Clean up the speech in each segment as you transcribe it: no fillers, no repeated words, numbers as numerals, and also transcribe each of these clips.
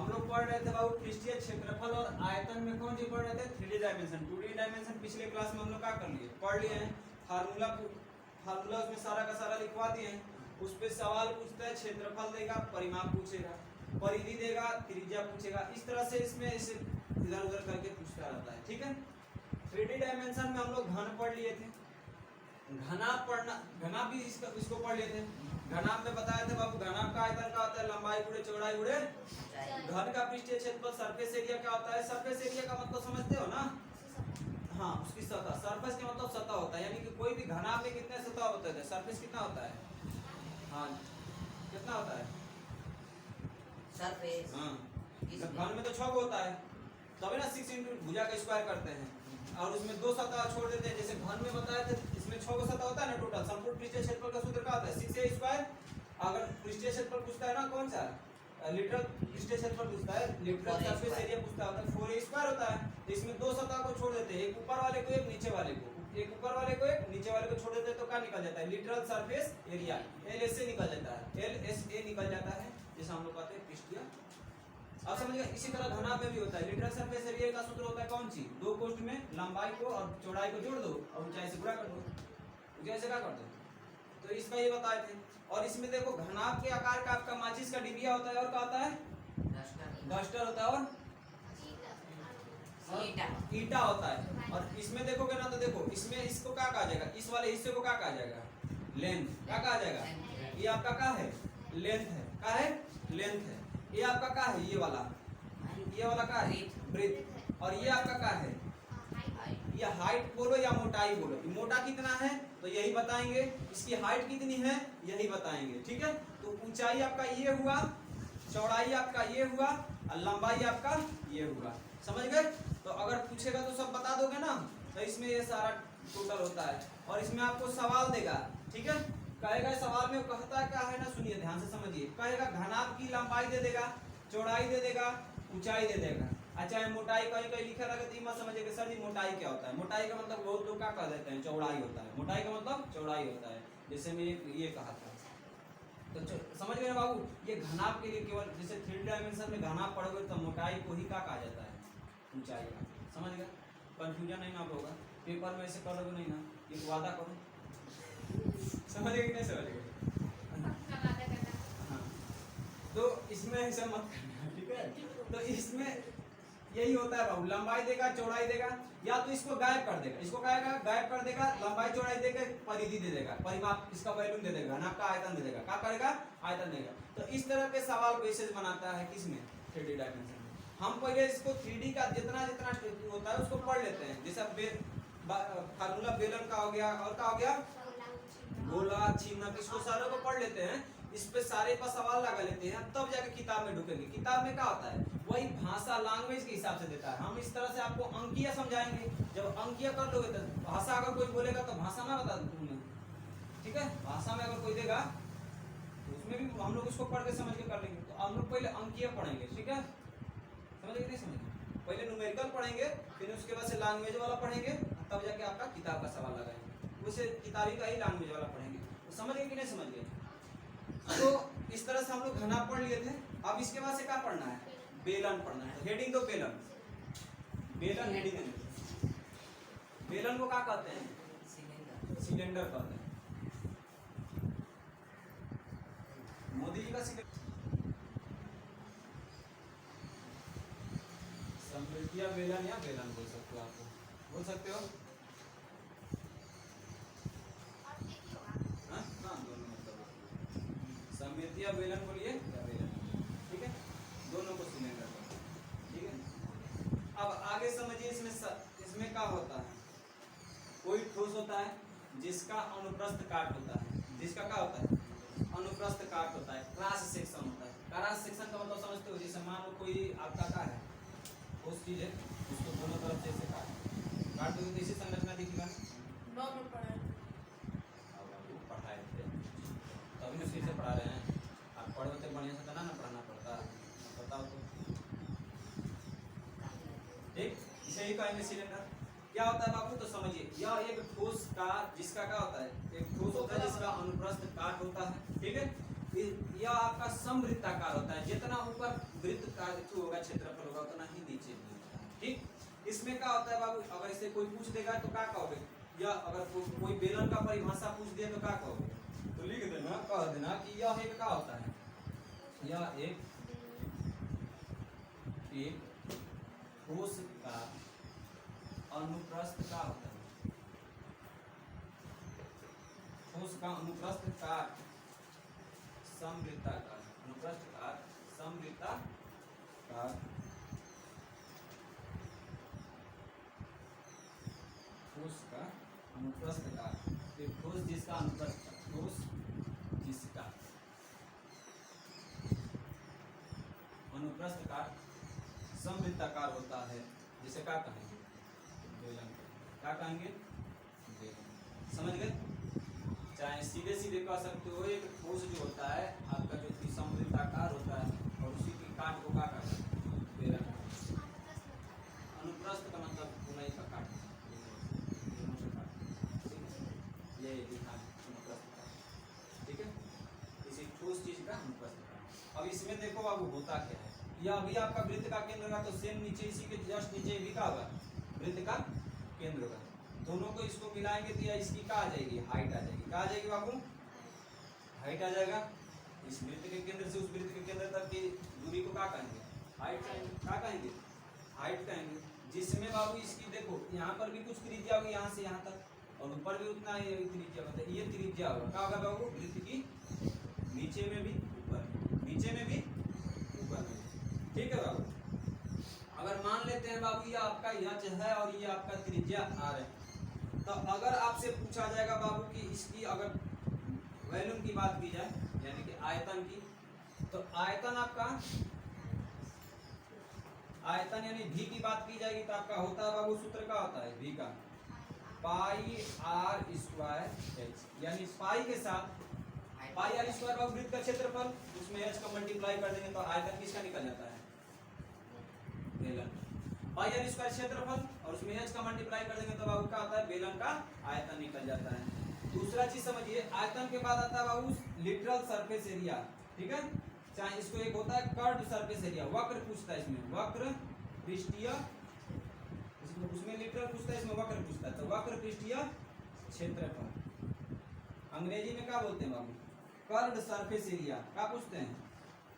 हम लोग पढ़ रहे थे बाबू पृष्ठीय क्षेत्रफल और आयतन में कौन सी पढ़ रहे थे 3D डायमेंशन। 2D डायमेंशन पिछले क्लास में हम लोग क्या कर लिए, पढ़ लिए हैं। फार्मूला उसमें सारा का सारा लिखवा दिए हैं। उस पे सवाल पूछता है, क्षेत्रफल देगा, परिमाप पूछेगा, परिधि देगा, त्रिज्या पूछेगा। इस तरह से इसमें इसे इधर उधर करके पूछता रहता है, ठीक है। 3D डायमेंशन में हम लोग घन पढ़ लिए थे, घनाभ भी इसको पढ़ लिए थे। घनाभ में बताया था बाबू, घनाभ का आयतन क्या होता है, लंबाई गुणे चौड़ाई गुणे। घन का पृष्ठीय क्षेत्रफल सरफेस एरिया क्या होता है, सरफेस एरिया का मतलब समझते हो ना, हाँ उसकी सतह, सरफेस का मतलब सतह होता है। यानी कि कोई भी घनाभ में कितने सतह होते हैं, सरफेस कितना होता है, हाँ कितना होता है सरफेस। हाँ, घन में तो 6 होता है, तभी ना 6 इंटू भुजा का स्क्वायर करते हैं और उसमें 2 सतह छोड़ देते हैं। जैसे घन में बताया था इसमें 6 सतह होता है ना टोटल। संपूर्ण पृष्ठीय क्षेत्रफल का सूत्र क्या होता है 6a स्क्वायर। अगर पृष्ठीय क्षेत्रफल पूछता है ना कौन सा, लिटरल पृष्ठीय क्षेत्रफल पूछता है, लिटरल सरफेस एरिया पूछता है 4a स्क्वायर होता है। तो इसमें 2 सतह को छोड़ देते हैं, एक ऊपर वाले को एक नीचे वाले को, एक ऊपर वाले को एक नीचे वाले को छोड़ देते हैं तो क्या निकल जाता है, लिटरल सरफेस एरिया LSA निकल जाता है, LSA निकल जाता है, जैसे हम लोग कहते हैं पृष्ठीय। अब समझिए इसी तरह घनाभ में भी होता है, लिटरल सरफेस एरिया का सूत्र होता है कौन सी, 2 कोष्ठ में लंबाई को और चौड़ाई को जोड़ दो और ऊंचाई से गुणा कर दो, ऊंचाई से क्या कर दो। तो इसका ये बताए थे। और इसमें देखो घनाभ के आकार का आपका माचिस का डिबिया होता है और क्या होता है, डस्टर होता है और ईटा होता है। और इसमें देखोगे ना तो देखो इसमें इसको क्या कहा जाएगा, इस वाले हिस्से को क्या कहा जाएगा, लेंथ। क्या कहा जाएगा, ये आपका क्या है, लेंथ है, क्या है, लेंथ है। ये आपका क्या है, ये वाला क्या है, ब्रेथ। और ये आपका क्या है, ये हाइट बोलो या मोटाई बोलो, मोटा कितना है तो यही बताएंगे, इसकी हाइट कितनी है यही बताएंगे, ठीक है। तो ऊंचाई आपका ये हुआ, चौड़ाई आपका ये हुआ और लंबाई आपका ये हुआ, समझ गए। तो अगर पूछेगा तो सब बता दोगे ना, तो इसमें ये सारा टोटल होता है। और इसमें आपको सवाल देगा, ठीक है, कहेगा सवाल में कहता है क्या है ना, सुनिए ध्यान से समझिए। कहेगा घनाभ की लंबाई दे देगा, चौड़ाई दे देगा, ऊंचाई दे देगा। अच्छा मोटाई कहीं कहीं लिखा रहेगा तो मत समझिएगा सर जी मोटाई क्या होता है। मोटाई का मतलब बहुत लोग क्या कह देते हैं, चौड़ाई होता है। मोटाई का मतलब चौड़ाई होता है, जैसे मैं ये कहा था। तो समझ गए ना बाबू, ये घनाभ के लिए केवल जैसे 3D डायमेंशन में घनाभ पढ़ोगे तो मोटाई को ही क्या कहा जाता है, ऊंचाई का। समझ गए, कंफ्यूजन नहीं ना होगा, पेपर में ऐसे करोगे नहीं ना, एक वादा करो। समझ गए कि नहीं समझ गए, हाँ। तो इसमें ऐसा मत करना, ठीक है। तो इसमें यही होता है बाबू, लंबाई देगा, चौड़ाई देगा, या तो इसको गायब कर देगा, इसको गायब कर देगा, लंबाई चौड़ाई देगा, परिधि दे देगा, परिमाप इसका वैल्यू दे देगा, घनाभ का आयतन दे देगा। क्या करेगा, आयतन देगा। तो इस तरह के सवाल को ऐसे बनाता है किसमें, 3D डायमेंशन में। हम पहले इसको 3D का जितना जितना होता है उसको पढ़ लेते हैं। जैसे फार्मूला बेलन का हो गया, और क्या हो गया, गोला, छिन्नक, इसको सारे को पढ़ लेते हैं। इस पे सारे पर सवाल लगा लेते हैं, तब जाके किताब में ढुकेंगे। किताब में क्या होता है, वही भाषा लैंग्वेज के हिसाब से देता है। हम इस तरह से आपको अंकीय समझाएंगे, जब अंकीय कर लोगे तो भाषा अगर कोई बोलेगा तो भाषा में बता दो तुम्हें, ठीक है। भाषा में अगर कोई देगा तो उसमें भी हम लोग उसको पढ़ के समझ के कर लेंगे। तो हम लोग पहले अंकीय पढ़ेंगे, ठीक है, समझ नहीं समझ, पहले न्यूमेरिकल पढ़ेंगे, फिर उसके बाद से लैंग्वेज वाला पढ़ेंगे, तब जाके आपका किताब का सवाल लगाएंगे। उसे किताबी का ही लैंग्वेज वाला पढ़ेंगे। तो समझ गए कि नहीं समझ गए। तो इस तरह से हम लोग घनाभ पढ़ लिए थे। अब इसके बाद से क्या पढ़ना है, बेलन पढ़ना है। हेडिंग दो, बेलन, बेलन हेडिंग है। बेलन को क्या कहते हैं, सिलेंडर कहते हैं। मोदी जी का समृद्धिया बेलन या बेलन बोल सकते हो, आपको बोल सकते हो, हाँ दोनों मतलब समृद्धिया बेलन बोलिए या बेलन, ठीक है, दोनों को सिलेंडर बोलते हैं, ठीक है। अब आगे समझिए, इसमें क्या होता है, कोई ठोस होता है जिसका अनुप्रस्थ काट होता है, जिसका क्या होता है, अनुप्रस्थ काट होता है। क्रॉस सेक्शन होता है। क्रॉस सेक्शन का मतलब समझते हो, जैसे मान लो कोई आपका क्या है, उस चीज है उसको दोनों तरफ से ऐसे काट दोगे तो इसी संरचना दिखेगा। पढ़ाए थे तभी ना फिर से पढ़ा रहे हैं, आप पढ़ो तो बढ़िया से ना पढ़ना पड़ता, बताओ तो, ठीक। इसे ही कहेंगे सिलेंडर। क्या होता है बाबू, तो समझिए, यह एक ठोस का जिसका क्या होता है, एक ठोस होता है जिसका अनुप्रस्थ काट होता है, ठीक है। यह आपका समवृत्ताकार होता है, जितना ऊपर वृत्त का जो होगा क्षेत्रफल होगा उतना ही नीचे भी होता है। ठीक, इसमें क्या होता है बाबू, अगर इसे कोई पूछ देगा तो क्या कहोगे, या अगर कोई बेलन का परिभाषा पूछ दिया तो क्या कहोगे, तो लिख देना, कह देना कि यह एक क्या होता है, यह एक ठोस का अनुप्रस्थ का होता है, ठोस का अनुप्रस्थ काट समवृत्ताकार, अनुप्रस्थ काट समवृत्ताकार, ठोस का अनुप्रस्थ काट, एक ठोस जिसका अनुप्रस्थ, ठोस जिसका अनुप्रस्थ काट समवृत्ताकार होता है, जिसे क्या कहेंगे, बेलन। क्या कहेंगे, बेलन। समझ गए, चाहे सीधे सीधे कह सकते हो, एक ठोस जो होता है आपका जो कि समवृत्ताकार होता है और उसी की काट को क्या कहते हैं, बेलन। अनुप्रस्थ का मतलब बुनाई का काट, ये लिखा है अनुप्रस्थ काट, ठीक है, किसी ठोस चीज का अनुप्रस्थ काट। अब इसमें देखो बाबू होता क्या है, यह अभी आपका वृत्त का केंद्र होगा, तो सेम नीचे इसी के जस्ट नीचे भी क्या होगा, वृत्त का केंद्र होगा। दोनों को इसको मिलाएंगे तो यह इसकी क्या आ जाएगी, हाइट आ जाएगी। क्या आ जाएगी बाबू, हाइट आ जाएगा। इस वृत्त के केंद्र से उस वृत्त के केंद्र तक की दूरी को क्या कहेंगे, हाइट कहेंगे। क्या कहेंगे, हाइट कहेंगे। जिसमें बाबू इसकी देखो यहाँ पर भी कुछ त्रिज्या होगी, यहाँ से यहाँ तक, और ऊपर भी उतना ही त्रिज्या होता है, ये त्रिज्या होगा। क्या होगा बाबू, वृत्त की नीचे में भी ऊपर, नीचे में भी ऊपर में, ठीक है बाबू। अगर मान लेते हैं बाबू ये आपका यच है और ये आपका त्रिज्या आर है, तो अगर आपसे पूछा जाएगा बाबू कि इसकी अगर वॉल्यूम की बात की जाए, यानी कि आयतन की, तो आयतन आपका, आयतन यानी भी की बात की जाएगी तो आपका होता है बाबू, सूत्र का होता है भी का पाई आर स्क्वायर एच, यानी पाई के साथ पाई आर स्क्वायर बाबू वृत्त का क्षेत्रफल, उसमें एच का मल्टीप्लाई कर देंगे तो आयतन किसका निकल जाता है, बेलन। पाई आर स्क्वायर क्षेत्रफल और उसमें एच का मल्टीप्लाई कर देंगे तो बाबू क्या आता है, बेलन का आयतन निकल जाता है। दूसरा चीज समझिए, आयतन के बाद आता है बाबू लिटरल सरफेस एरिया, ठीक है। चाहे इसको एक होता है कर्व्ड सरफेस एरिया, वक्र पूछता है इसमें, वक्र पृष्ठीय, उसमें लिटरल पूछता है, इसमें वक्र पूछता है, तो वक्र पृष्ठीय क्षेत्रफल। अंग्रेजी में क्या बोलते हैं बाबू, कर्व्ड सरफेस एरिया। क्या पूछते हैं,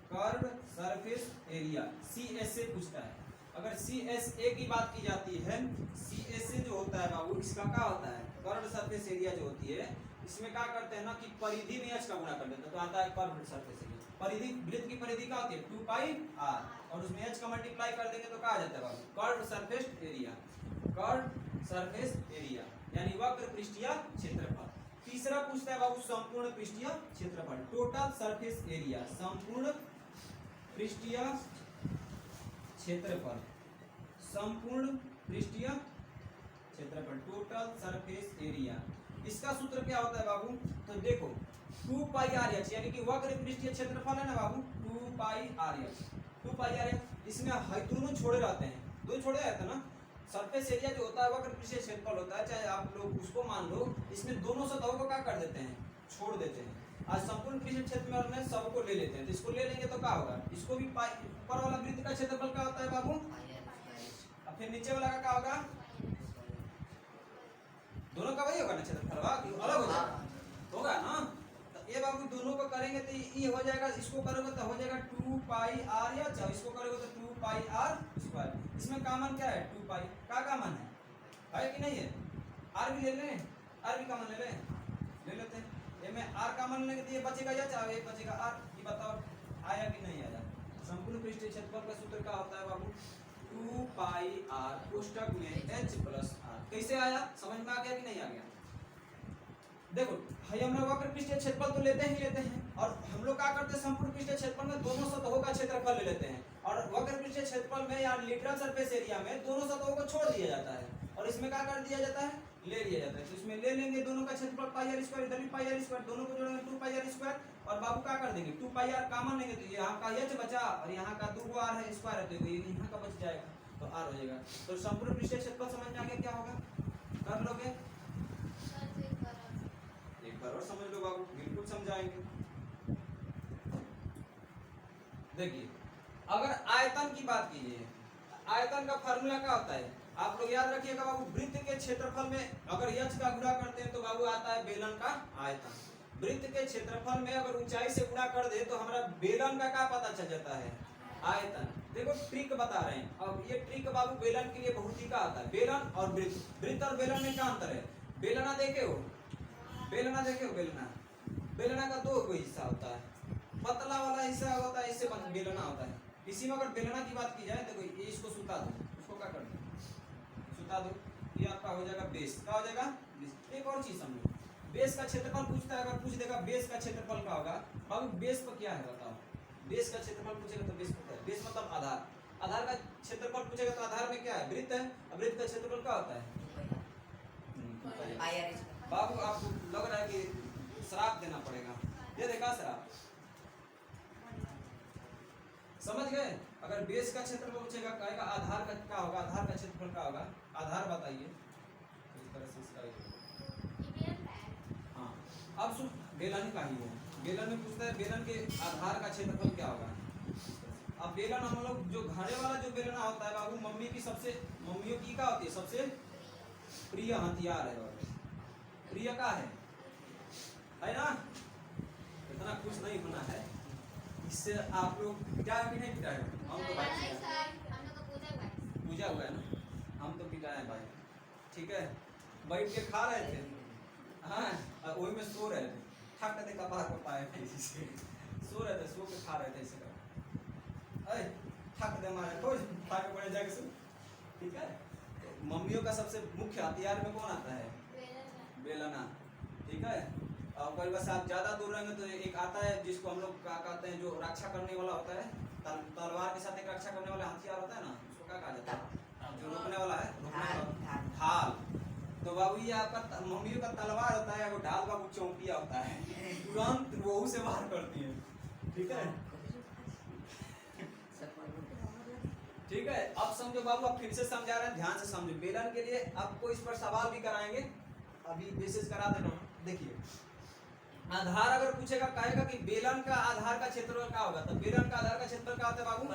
कर्व्ड सरफेस एरिया, CSA से पूछता है। अगर CSA की बात की जाती है, CSA जो होता है बाबू, इसका क्या होता है, कर्व्ड सरफेस एरिया जो होती है, इसमें क्या करते हैं ना कि परिधि में h का गुणा कर देते हैं, तो आता है कर्व्ड सरफेस एरिया। परिधि, वृत्त की परिधि क्या होती है, 2 पाई r, और उसमें h का मल्टीप्लाई कर देंगे तो क्या आ जाता है बाबू, curved surface area, curved surface area यानी वक्र पृष्ठीय क्षेत्रफल। तीसरा पूछता है बाबू संपूर्ण पृष्ठीय क्षेत्रफल, टोटल सरफेस एरिया, संपूर्ण पृष्ठीय क्षेत्रफल, संपूर्ण पृष्ठीय क्षेत्रफल, टोटल सरफेस एरिया। इसका सूत्र क्या होता है बाबू, तो देखो 2 पाई आर एच, यानी कि वक्र पृष्ठीय क्षेत्रफल है ना बाबू, 2 पाई आर एच, 2 पाई आर एच। इसमें दोनों छोड़े रहते हैं, दो छोड़े रहते हैं ना। सरफेस एरिया जो होता है वक्र पृष्ठीय क्षेत्रफल होता है, चाहे आप लोग उसको मान लो, इसमें दोनों सतहों को क्या कर देते हैं, छोड़ देते हैं। आज संपूर्ण पृष्ठीय क्षेत्र में सबको ले लेते हैं, तो इसको ले लेंगे तो क्या होगा, इसको भी पाई, ऊपर वाला वृत्त का क्षेत्रफल क्या होता है बाबू, अब फिर नीचे वाला का क्या होगा, दोनों का वही होगा ना क्षेत्रफल, अलग हो जाएगा, होगा ना। तो ये बाबू दोनों को करेंगे तो ये हो जाएगा, इसको करोगे तो हो जाएगा 2 पाई आर एच, इसको करोगे तो 2 पाई आर स्क्वायर। इसमें कॉमन क्या है, 2 पाई का कॉमन है कि नहीं है, आर भी ले लें, आर भी कॉमन ले लें, ले लेते हैं। ये में आर कॉमन लेंगे तो ये बचेगा या चाहे एक बचेगा आर, ये बताओ आया कि नहीं आया। संपूर्ण पृष्ठीय क्षेत्रफल का सूत्र क्या होता है बाबू, 2 पाई आर कोष्ठक में h प्लस आर। कैसे आया, समझ में आ गया कि नहीं आ गया। देखो हम लोग वक्र पृष्ठीय क्षेत्रफल तो लेते ही लेते हैं, और हम लोग क्या करते हैं, संपूर्ण पृष्ठीय क्षेत्रफल में दोनों सतहों का क्षेत्रफल ले लेते हैं, और वक्र पृष्ठीय क्षेत्रफल में या लिटरल सरफेस एरिया में दोनों सतहों को छोड़ दिया जाता है, और इसमें क्या कर दिया जाता है, ले लिया जाता है। तो इसमें ले लेंगे दोनों का क्षेत्रफल पाई आर स्क्वायर, इधर भी पाई आर स्क्वायर, दोनों को जोड़ेंगे 2 पाई आर स्क्वायर, और बाबू क्या कर देंगे 2 पाई आर कॉमन लेंगे तो यहाँ का h बचा, और यहाँ का 2 आर है स्क्वायर है, तो ये यहाँ का बच जाएगा, तो आर हो जाएगा। तो संपूर्ण पृष्ठीय क्षेत्रफल समझ में आ गया क्या होगा, कर लोगे एक बार और समझ लो बाबू, बिल्कुल समझाएंगे। देखिए अगर आयतन की बात कीजिए, आयतन का फार्मूला क्या होता है आप लोग याद रखिएगा बाबू। वृत्त के क्षेत्रफल में अगर यच का गुणा करते हैं तो बाबू आता है बेलन का आयतन। वृत्त के क्षेत्रफल में अगर ऊंचाई से गुणा कर दे तो हमारा बेलन का क्या पता चल जाता है, आयतन। देखो ट्रिक बता रहे हैं, अब ये ट्रिक बाबू बेलन के लिए बहुत ही का आता है। बेलन और वृत्त, वृत्त और बेलन में क्या अंतर है? बेलना देखे हो, बेलना देखे हो, बेलना, बेलना का दो हिस्सा होता है, पतला वाला हिस्सा होता है, इससे बेलना होता है। इसी में अगर बेलना की बात की जाए तो ये इसको सुता दो, उसको क्या कर दो, सुता दो, ये आपका हो जाएगा बेस। क्या हो जाएगा? एक और चीज समझो, बेस का क्षेत्रफल पूछता है, अगर पूछ देगा बेस का क्षेत्रफल क्या होगा बाबू, बेस पर क्या है बताओ? बेस का क्षेत्रफल पूछेगा तो बेस पर क्या है? बेस मतलब आधार, आधार का क्षेत्रफल पूछेगा तो आधार में क्या है? वृत्त है। अब वृत्त का क्षेत्रफल क्या होता है? बाबू आपको लग रहा है कि श्राप देना पड़ेगा, ये देखा श्राप, समझ गए? अगर बेस का क्षेत्रफल पूछेगा कहेगा आधार का क्या होगा, आधार का क्षेत्रफल क्या होगा, आधार बताइए। इस तरह से इसका हाँ, अब सुन, बेलन का ही है, बेलन में पूछता है बेलन के आधार का क्षेत्रफल क्या होगा। अब बेलन हम लोग जो घाने वाला जो बेलना होता है बाबू, मम्मी की सबसे, मम्मियों की क्या होती है सबसे प्रिय हथियार है बाबू, प्रिय का है ना? इतना कुछ नहीं होना है, इससे आप लोग पिटाए भी नहीं पिटाए, हम तो पूजा हुआ है ना, हम तो पिटाए भाई, ठीक है। बैठ के खा रहे थे, हाँ, वही में सो रहे थे, थक दे कपार को पाए फिर सो रहे थे, सो के खा रहे थे इसे, अरे थक दे मारे खोज खा के पड़े जाके सो, ठीक है। मम्मियों का सबसे मुख्य हथियार में कौन आता है? बेलना, ठीक है। और कई बार आप ज्यादा दूर रहेंगे तो एक आता है जिसको हम लोग क्या कहते हैं, जो रक्षा करने वाला होता है, तलवार के साथ एक रक्षा करने वाला हथियार होता है ना, उसको क्या कहा जाता है? जो रोकने वाला है, ढाल। तो बाबू ये आपका मम्मियों का तलवार होता है, वो ढाल बाबू चौकिया होता है, तुरंत वहू से बाहर करती है, ठीक है, ठीक है। अब समझो बाबू, अब फिर से समझा रहे हैं, ध्यान से समझो। बेलन के लिए आपको इस पर सवाल भी कराएंगे, अभी बेसिस करा दे रहा हूँ। देखिए, आधार अगर पूछेगा कहेगा कि बेलन का आधार का क्षेत्रफल क्या होगा, तो बेलन का आधार का क्षेत्रफल क्या होता है बाबू?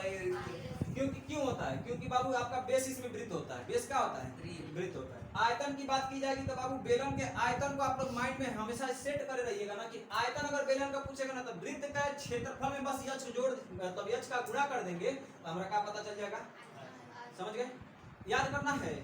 क्योंकि क्यों होता है? क्योंकि बाबू आपका बेस इसमें वृत्त होता है, बेस क्या होता है? वृत्त होता है। आयतन की बात की जाएगी तो बाबू बेलन के आयतन को आप लोग माइंड में हमेशा सेट करे रहिएगा ना, कि आयतन अगर बेलन का पूछेगा ना तो वृत्त का क्षेत्रफल में बस यच जोड़, मतलब यच का गुणा कर देंगे तो हमारा क्या पता चल जाएगा, समझ गए? याद करना है,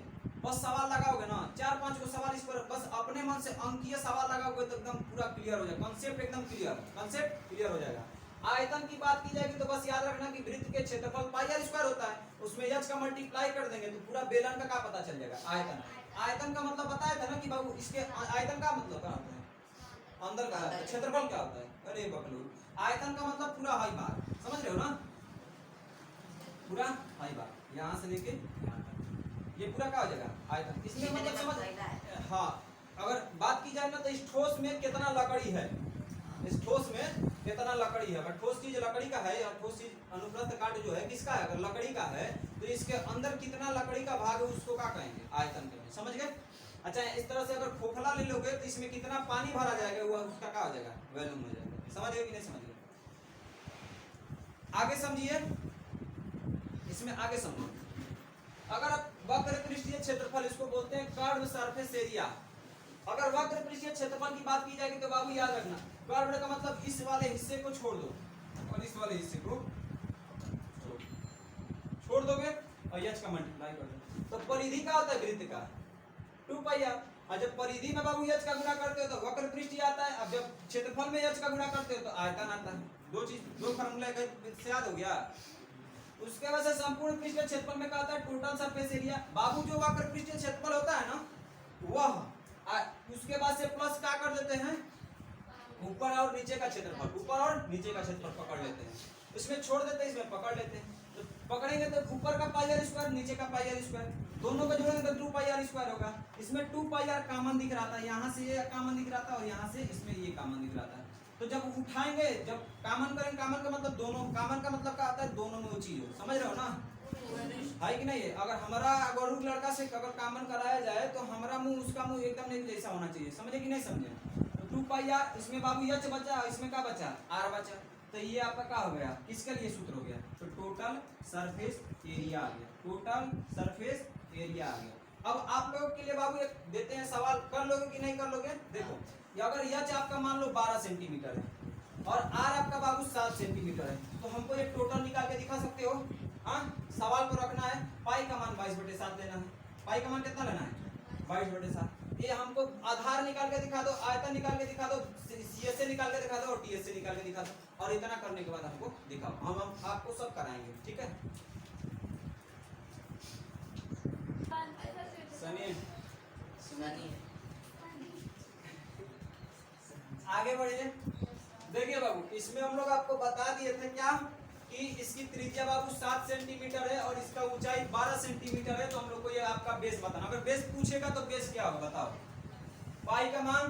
बस सवाल लगाओगे ना, 4-5 को सवाल इस पर बस अपने मन से अंकीय सवाल लगाओगे तो एकदम पूरा क्लियर हो जाएगा, कॉन्सेप्ट एकदम क्लियर, कॉन्सेप्ट क्लियर हो जाएगा। आयतन की बात की जाएगी तो बस याद रखना कि वृत्त के क्षेत्रफल पाई आर स्क्वायर होता है, उसमें एच का मल्टीप्लाई कर देंगे तो पूरा बेलन का क्या पता चल जाएगा, आयतन। आयतन का मतलब बताया था ना कि बाबू, इसके आयतन का मतलब क्या होता है? अंदर का क्षेत्रफल क्या होता है? अरे बकलू, आयतन का मतलब पूरा हाई बार, समझ रहे हो ना, पूरा हाई बार यहाँ से लेके यहाँ तक, ये पूरा क्या हो जाएगा आयतन। इसमें मतलब समझ, हाँ, अगर बात की जाए ना तो इस ठोस में कितना लकड़ी है, इस ठोस में कितना लकड़ी है, अगर ठोस चीज लकड़ी का है या ठोस चीज अनुप्रस्थ काट जो है किसका है, अगर लकड़ी का है तो इसके अंदर कितना लकड़ी का भाग है उसको क्या कहेंगे, आयतन कहेंगे, समझ गए? अच्छा, इस तरह से अगर खोखला ले लोगे तो इसमें कितना पानी भरा जाएगा वो उसका क्या हो जाएगा, वॉल्यूम हो जाएगा, समझ गए कि नहीं समझ गए? आगे समझिए, इसमें आगे समझो, अगर आप वक्र पृष्ठीय क्षेत्रफल, इसको बोलते हैं कर्व सरफेस एरिया, अगर वक्र पृष्ठीय क्षेत्रफल की बात की जाएगी तो बाबू याद रखना, कर्व का मतलब इस वाले हिस्से को छोड़ दो और इस वाले हिस्से को छोड़ दोगे और h का मल्टीप्लाई कर दो, तो परिधि का होता है वृत्त का 2 पाई r, और जब परिधि में बाबू h का गुणा करते हो तो वक्र पृष्ठीय आता है, अब जब क्षेत्रफल में h का गुणा करते हो तो आयतन आता है। दो चीज, दो फार्मूला से याद हो गया। उसके बाद से संपूर्ण पृष्ठीय क्षेत्रफल में क्या होता है, टोटल सरफेस एरिया। बाबू जो वक्र पृष्ठीय क्षेत्रफल होता है ना वह, उसके बाद से प्लस क्या कर देते हैं, ऊपर और नीचे का क्षेत्रफल, ऊपर और नीचे का क्षेत्रफल पकड़ लेते हैं, इसमें छोड़ देते हैं, इसमें पकड़ लेते हैं, तो पकड़ेंगे तो ऊपर का पाई आर स्क्वायर, नीचे का पाई आर स्क्वायर, दोनों को जोड़ेंगे तो 2 पाई आर स्क्वायर होगा। इसमें 2 पाई आर कॉमन दिख रहा था, यहाँ से ये कॉमन दिख रहा था और यहाँ से इसमें ये कॉमन दिख रहा था, तो जब उठाएंगे, जब कॉमन करेंगे, कॉमन का मतलब दोनों, कॉमन का मतलब क्या आता है, दोनों में वो चीज हो, समझ रहे हो ना, है कि नहीं है? अगर हमारा गौरव लड़का से अगर कॉमन कराया जाए तो हमारा मुंह उसका मुंह एकदम एक जैसा होना चाहिए, समझे कि नहीं समझे? तो 2 पाई आर, इसमें बाबू एच बचा, इसमें क्या बचा, आर बचा, तो ये आपका क्या हो गया, किसके लिए सूत्र हो गया, तो टोटल सरफेस एरिया आ गया, टोटल सरफेस एरिया आ गया। अब आप लोगों के लिए बाबू एक देते हैं सवाल, कर लोगे कि नहीं कर लोगे? देखो ये अगर एच आपका मान लो 12 सेंटीमीटर है और आर आपका बाबू 7 सेंटीमीटर है, तो हमको ये टोटल निकाल के दिखा सकते हो। हाँ, सवाल को रखना है, पाई का मान 22/7 लेना है। पाई का मान कितना लेना है? 22/7। ये हमको आधार निकाल के दिखा दो, आयतन निकाल के दिखा दो, सीएस से निकाल के दिखा दो और टीएस से निकाल के दिखा दो, और इतना करने के बाद हमको दिखाओ, हम आपको सब कराएंगे, ठीक है। सनी आगे बढ़िए। देखिए बाबू, इसमें हम लोग आपको बता दिए थे क्या कि इसकी त्रिज्या बाबू 7 सेंटीमीटर है और इसका ऊंचाई 12 सेंटीमीटर है, तो हम लोग को ये आपका बेस बताना। अगर बेस पूछेगा तो बेस क्या होगा बताओ? पाई का मान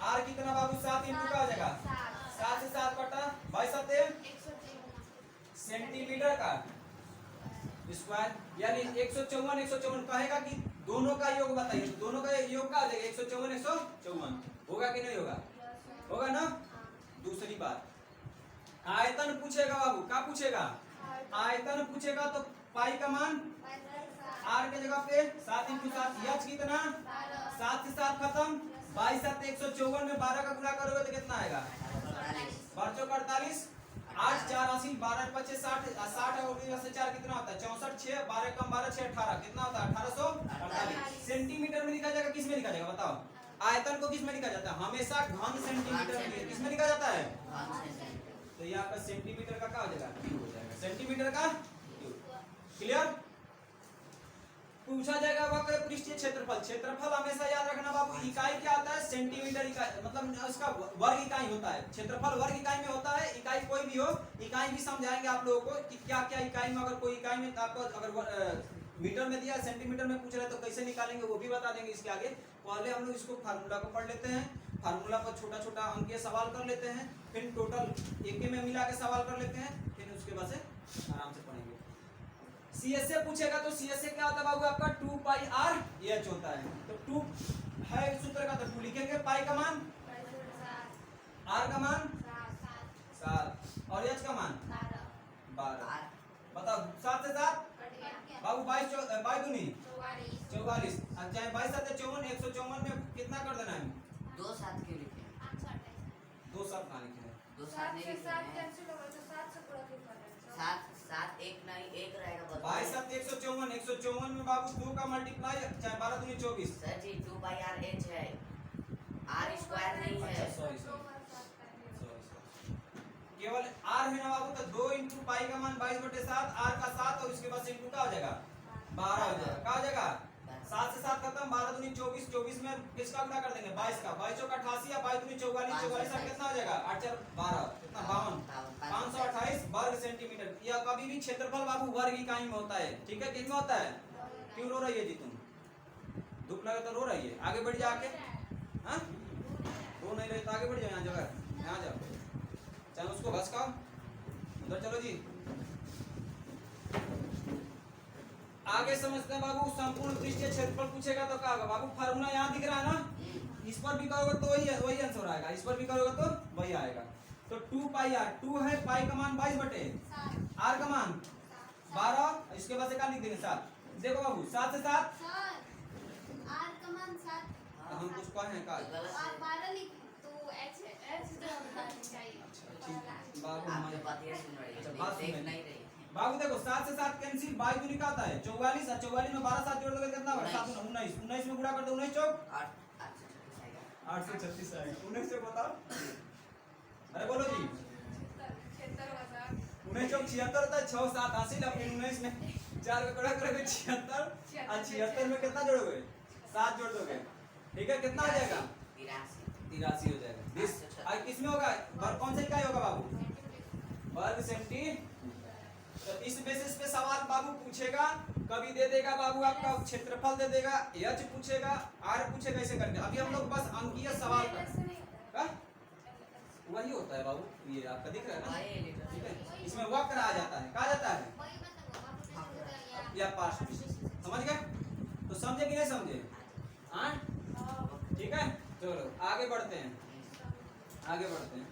आर कितना बाबू? 7 इंटू का हो जाएगा 7 से 7 कटा 22 सेंटीमीटर का स्क्वायर, यानी 154 कहेगा कि दोनों का योग बताइए, तो दोनों का योग का आ जाएगा 154 होगा कि नहीं होगा? होगा ना। दूसरी बात, आयतन पूछेगा बाबू, क्या पूछेगा? आयतन पूछेगा तो पाई का मान आर के जगह पे 7 इंटू 7, एच कितना? 7 से 7 खत्म, 22 7 154 में 12 का गुणा करोगे तो कितना आएगा? 12 चौक 48, 8 4 80, 12 25 60, 60 और 4 कितना होता है? 64, 6 12 कम 12 6 18 कितना होता है? 1848 सेंटीमीटर में लिखा जाएगा, किस में लिखा जाएगा बताओ? आयतन को किस में लिखा जाता है? हमेशा घन सेंटीमीटर में, किस में लिखा जाता है? तो यहाँ पर सेंटीमीटर का क्या हो जाएगा? क्यूब हो जाएगा, सेंटीमीटर का क्यूब। क्लियर? पूछा जाएगा वक्र पृष्ठीय क्षेत्रफल, क्षेत्रफल हमेशा याद रखना बाबू, इकाई क्या होता है? सेंटीमीटर इकाई, मतलब उसका वर्ग इकाई होता है। क्षेत्रफल वर्ग इकाई में होता है, इकाई कोई भी हो, इकाई भी समझाएंगे आप लोगों को कि क्या क्या इकाई में, अगर कोई इकाई में आपको अगर मीटर में दिया, सेंटीमीटर में पूछ रहे तो कैसे निकालेंगे वो भी बता देंगे इसके आगे। पहले हम लोग इसको फार्मूला को पढ़ लेते हैं, फार्मूला पर छोटा छोटा अंकीय सवाल कर लेते हैं, फिर टोटल एक में मिला के सवाल कर लेते हैं, फिर उसके बाद से आराम से पढ़ेंगे। सीएस से पूछेगा तो सीएस से क्या होता है बाबू? आपका 2 पाई आर एच होता है, तो 2 है सूत्र का, तो 2 लिखेंगे, पाई का मान आर का मान 7 और एच का मान 12। बताओ 7 से 7 बाबू 22 दूनी 44, चाहे 22 7 54, 154 में कितना कर देना है? 2 7 क्यों लिखे? 2 7 कहाँ लिखे हैं? 2 7 नहीं लिखे हैं। 7 7 1 नहीं, 1 रहेगा। 22 7 154 में बाबू 2 का मल्टीप्लाई, चाहे 12 दूनी 24। Sir ji 2 by R H है, आर स्क्वायर नहीं है। सॉरी केवल आर है ना बाबू, तो 2 इंटू पाई का मान 22/7, आर का 7 और इसके बाद इंटू का हो जाएगा 12 हो जाएगा। क्या हो जाएगा? 7 से 7 खत्म, 12 दूनी 24, 24 में किसका गुणा कर देंगे? 22 का, 22 चौक 88 या 22 दूनी 44, 44 से कितना हो जाएगा? 8 4 12 कितना? 52 528 वर्ग सेंटीमीटर। यह कभी भी क्षेत्रफल बाबू वर्ग इकाई में होता है, ठीक है? किस में होता है? क्यों रो रही है जी तुम? दुख लगे तो रो रही है, आगे बढ़ जाके। हाँ, रो नहीं रही तो आगे बढ़ जाओ, यहाँ जगह यहाँ जाओ, चाहे उसको घसकाओ, उधर चलो जी। आगे समझते हैं बाबू, संपूर्ण पृष्ठीय क्षेत्रफल पूछेगा तो क्या होगा बाबू? फार्मूला यहाँ दिख रहा है ना, इस पर भी करोगे तो वही आंसर आएगा, इस पर भी करोगे तो वही आएगा। तो 2 पाई आर, 2 है, पाई का मान 22 आर का मान 12, इसके बाद से क्या लिख देंगे? 7। देखो बाबू 7 से 7 आर का मान 7, हम कुछ कहें का? आप 12 लिख तो एच चाहिए। ठीक बाबू, आपके बात ये सुन रही है, देख नहीं रही। बाबू देखो 7 से 7 कैंसिल, 22 दूनी का आता है 44, और 44 में 12 7 जोड़ दोगे कितना होगा? 7 19, 19 में गुणा कर दो, 19 चौक 836 आएगा। 19 चौक बताओ, अरे बोलो जी। 19 चौक 76 होता है, 6 7 हासिल, अपने 19 में 4 का गुणा करोगे 76, और 76 में कितना जोड़ोगे? 7 जोड़ दोगे, ठीक है? कितना हो जाएगा? 83 हो जाएगा। 20 किसमें होगा? कौन सा इकाई होगा बाबू? वर्ग सेंटीमीटर। तो इस बेसिस पे सवाल बाबू पूछेगा, कभी दे देगा बाबू आपका क्षेत्रफल दे देगा, एच पूछेगा, आर पूछेगा, ऐसे करके। अभी हम लोग बस अंकीय सवाल कर, वही होता है बाबू, ये आपका दिख रहा है ना, ठीक है? इसमें वक्र आ जाता है, कहा जाता है या पार्श्व, समझ गए? तो समझे कि नहीं समझे? हाँ ठीक है, चलो आगे बढ़ते हैं, आगे बढ़ते हैं।